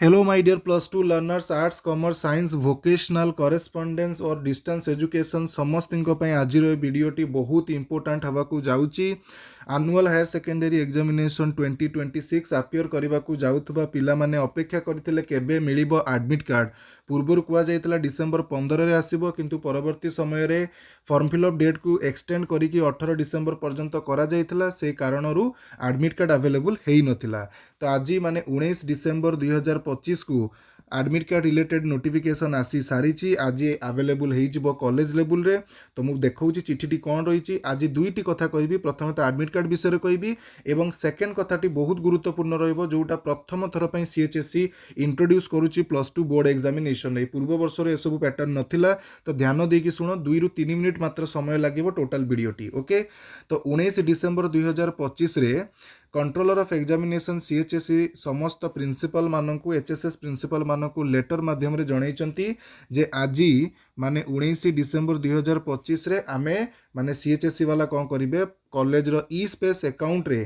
Hello my dear plus 2 learners, arts, commerce, science, vocational, correspondence और distance education ସମସ୍ତଙ୍କ ପାଇଁ ଆଜିର ଏ ଭିଡ଼ିଓଟି ବହୁତ ଇମ୍ପୋର୍ଟାଣ୍ଟ ହେବାକୁ ଯାଉଛି। Annual higher secondary examination 2026 appear କରିବାକୁ ଯାଉଥିବା ପିଲାମାନେ ଅପେକ୍ଷା କରିଥିଲେ କେବେ ମିଳିବ ଆଡମିଟ୍ କାର୍ଡ଼। ପୂର୍ବରୁ କୁହାଯାଇଥିଲା ଡିସେମ୍ବର 15ରେ ଆସିବ, କିନ୍ତୁ ପରବର୍ତ୍ତୀ ସମୟରେ ଫର୍ମ ଫିଲ୍ଅପ୍ ଡେଟ୍କୁ ଏକ୍ସଟେଣ୍ଡ କରିକି 18 ଡିସେମ୍ବର ପର୍ଯ୍ୟନ୍ତ କରାଯାଇଥିଲା। ସେ କାରଣରୁ ଆଡମିଟ୍ କାର୍ଡ଼ ଆଭେଲେବୁଲ୍ ହେଇନଥିଲା। ତ ଆଜି ମାନେ 19 December 2025 admit card related notification ଆସି ସାରିଛି। ଆଜି ଆଭେଲେବୁଲ୍ ହେଇଯିବ କଲେଜ ଲେବୁଲ୍ରେ। ତ ମୁଁ ଦେଖାଉଛି ଚିଠିଟି କ'ଣ ରହିଛି। ଆଜି ଦୁଇଟି କଥା କହିବି। ପ୍ରଥମେ ତ ଆଡମିଟ୍ କାର୍ଡ଼ ବିଷୟରେ କହିବି ଏବଂ ସେକେଣ୍ଡ କଥାଟି ବହୁତ ଗୁରୁତ୍ୱପୂର୍ଣ୍ଣ ରହିବ, ଯେଉଁଟା ପ୍ରଥମ ଥର ପାଇଁ CHSE ଇଣ୍ଟ୍ରୋଡ୍ୟୁସ୍ କରୁଛି ପ୍ଲସ୍ ଟୁ ବୋର୍ଡ଼ ଏକ୍ଜାମିନେସନ୍। ଏଇ ପୂର୍ବ ବର୍ଷରେ ଏସବୁ ପ୍ୟାଟର୍ନ ନଥିଲା। ତ ଧ୍ୟାନ ଦେଇକି ଶୁଣ, 2ରୁ 3 ମିନିଟ୍ ମାତ୍ର ସମୟ ଲାଗିବ ଟୋଟାଲ୍ ଭିଡ଼ିଓଟି। ଓକେ, ତ 19 ଡିସେମ୍ବର 2025ରେ कंट्रोलर ऑफ एग्जामिनेशन CHSE समस्त प्रिंसिपल मानकु HSS प्रिंसिपल मानकु लेटर माध्यम रे जणाइचंती जे आज माने 19 डिसेंबर 2025 रे आमे माने CHSE वाला कौन करिवे, कॉलेज रो ई स्पेस अकाउंट रे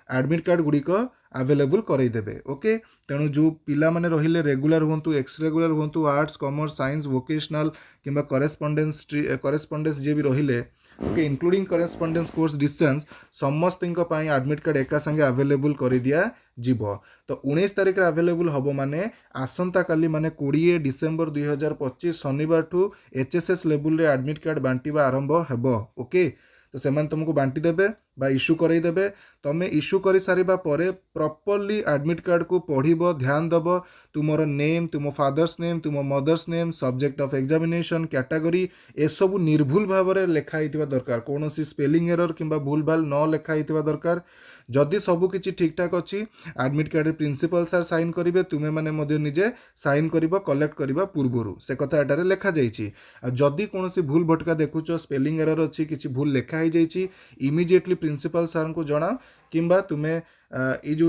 एडमिट कार्ड गुड़िक आवेलेबल करईदेवे। ओके, तेणु जो पिला माने रहिले रेगुलर हुंतु एक्स रेगुलर हुंतु आर्ट्स कॉमर्स साइंस वोकेशनल किंबा करेस्पॉन्डेंस जे भी रहिले, okay including correspondence course distance समस्त एडमिट कार्ड एका संगे आवेलेबल कर दिया जीव। तो 19 तारिख रे आवेलेबल हबो माने आसंता काली माने 20 डिसेंबर 2025 शनिवार ठू HSS लेवल रे एडमिट कार्ड बांटिबा आरंभ हेबो। ओके, तो सेमान तुमको बांटी देबे बा इश्यू करई देबे। तमे इश्यू करि सारिबा परे प्रॉपर्ली एडमिट कार्ड को पढ़िबो, ध्यान दबो। तुमर नेम, तुम फादर्स नेम, तुम mother's name, subject of examination, category A सब निर्भुल भाव में लेखा हितवा दरकार। कौन सी स्पेलिंग एरर किंबा भूल भाल न लेखा हितवा दरकार। जदि सब किछि ठीक ठाक अछि, एडमिट कार्ड रे प्रिंसिपल सर साइन करिवे, तुमे माने मध्य निजे साइन करिबो कलेक्ट करिबा पूर्वरु। से कथा एटारे लेखा जाइछि। जदि कोनोसी भूल भटका देखुचो, स्पेलिंग एरर अछि, किछि भूल लेखा ही जाइछि, इमिडिएटली प्रिंसिपल सर को जणाओ किंबा तुमे ये जो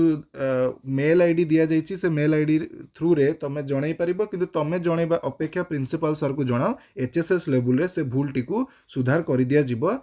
मेल आईडी दिया जाइछि से मेल आईडी थ्रू रे तमे जणाई परिबो, किंतु तमे जणाइबा अपेक्षा प्रिंसिपल सर को जणाओ। HSS लेवल रे से भूल टिकु सुधार करि दिया जिवो है।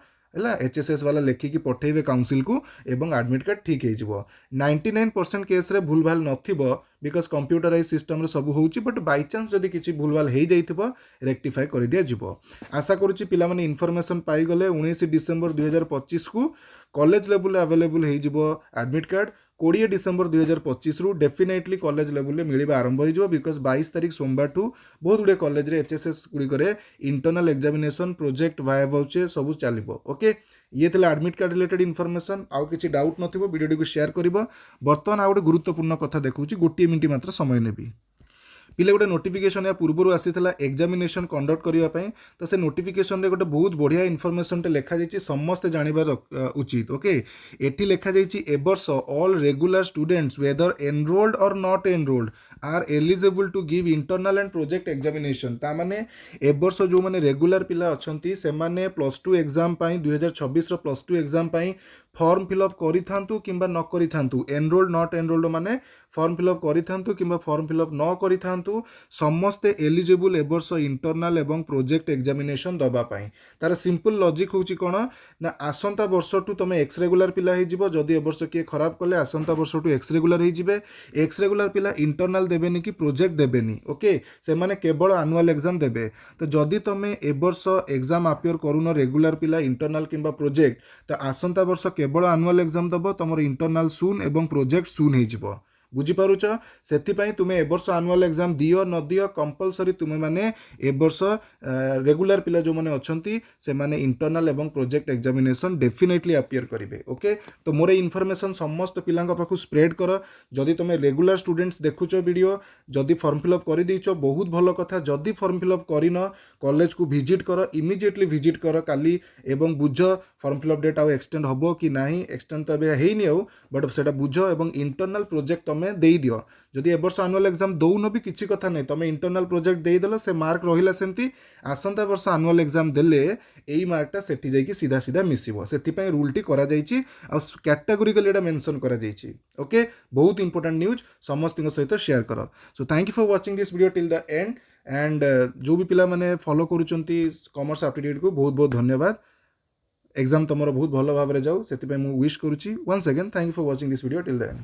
HSS वाला लेखिकी पठेबे काउंसिल को एवं एडमिट कार्ड ठीक हो। 99% केस रे भूल भाल नथिबो, बिकज कंप्यूटराइज सिस्टम रे सब होउची, बट बाय चांस जदि किछि भूल भाल हेइ जाइथिबो रेक्टिफाई कर दिया जिवो। आशा करूची पिला माने इन्फॉर्मेशन पाई गले। 19 डिसेंबर 2025 को कॉलेज लेवल अवेलेबल हो जिवो एडमिट कार्ड। 20 डिसेंबर 2025 रु डेफिनेटली कॉलेज लेवल में मिलवा आरंभ हो, बिकज 22 तारिख सोमवार ठू बहुत गुड़े कॉलेज रे HSS गुड़िक इंटरनल एग्जामिनेशन प्रोजेक्ट वाया होचे सब चलो। ओके, ये थिला एडमिट कार्ड रिलेटेड इन्फॉर्मेशन। आउ किछि डाउट नथिबो वीडियो को शेयर करिवो। बर्तमान आ गोटे गुरुत्वपूर्ण कथा देखुची, गोटे मिनिट मात्र समय नेबी। पिले गोटे नोटिफिकेशन या पूर्व आसीथिला एग्जामिनेशन कंडक्ट करने, तो से नोटिफिकेशन रे गोटे बहुत बढ़िया इनफॉरमेशन लिखा जाइए, समस्ते जानिबार उचित। ओके, एटी लिखा जाइए ए वर्ष all regular students whether enrolled or not enrolled are eligible to give internal and project examination. ता माने ए वर्ष जो माने रेगुलर पिला अछंती से माने प्लस टू एग्जाम पाई 2026 रो प्लस टू एग्जाम पाई फॉर्म फिलअप करिथांतु किंबा न करिथांतु, एनरोल्ड नॉट एनरोल्ड माने फॉर्म फिलअप करिथांतु किंबा फॉर्म फिलअप न करिथांतु, समस्ते एलिजिबल ए वर्ष इंटरनल एवं प्रोजेक्ट एग्जामिनेशन दबा पाई। तार सिंपल लॉजिक होची कोन ना, आसंता वर्ष टू तमे एक्स रेगुलर पिला हे जिवो। जदि ए वर्ष के खराब कले आसंता वर्ष टू एक्स रेगुलर हे जिवे। एक्स रेगुलर पिला इंटरनल देबेनी कि प्रोजेक्ट देबेनी। ओके, से माने केवल एनुअल एग्जाम देबे। तो जदि तमे ए वर्ष एग्जाम अपियर करूनो रेगुलर पिला इंटरनल किंबा प्रोजेक्ट, तो आसंता वर्ष केवल एनुअल एग्जाम दबो, तमर इंटरनल सून एवं प्रोजेक्ट सून हे जिवो। बुझीपारुच, से तुमे ए वर्ष एनुअल एग्जाम दियो न दियो कंपलसरी तुमे माने ए वर्ष रेगुलर पिला जो माने अछंती से माने इंटरनल एवं प्रोजेक्ट एग्जामिनेशन डेफिनेटली अपियर करिवे। ओके, तो मोर इन्फॉर्मेशन समस्त पिलांक पाखु स्प्रेड कर। जदि तुमे रेगुलर स्टूडेंट्स देखुच वीडियो, जदि फॉर्म फिलअप कर देइछ बहुत भलो कथा। जदि फॉर्म फिलअप करिन कॉलेज को विजिट कर, इमिडिएटली विजिट कर काली एवं बुझ फॉर्म फिलअप डेट आउ एक्सटेंड हबो कि नाही। एक्सटेंड तो अबे हेइनी आउ, बट सेटा बुझ एवं इंटरनल प्रोजेक्ट तमे देई दियो। जदि ए वर्ष एनुअल एग्जाम दौन भी किछि कथा नै, तमे इंटरनल प्रोजेक्ट देई देलो, से मार्क रहिला सेमती। आसंता वर्ष एनुअल एग्जाम देले एई मार्कटा सेठी जाईकी सीधा सीधा मिसिबो। सेति पई रूल टी करा जाईची आ कैटेगोरिकली एटा मेंशन करा जाईची। ओके, बहुत इंपोर्टेंट न्यूज समस्त सहित शेयर करो। So thank you for watching this video till the and. And जो भी पिला माने फॉलो करूचंती कॉमर्स एप्टीट्यूड को बहुत बहुत धन्यवाद। एग्जाम तमरो बहुत भलो भाव रे जाऊ, सेति पई मु विश करूची। Once again thank you for watching this video till the and.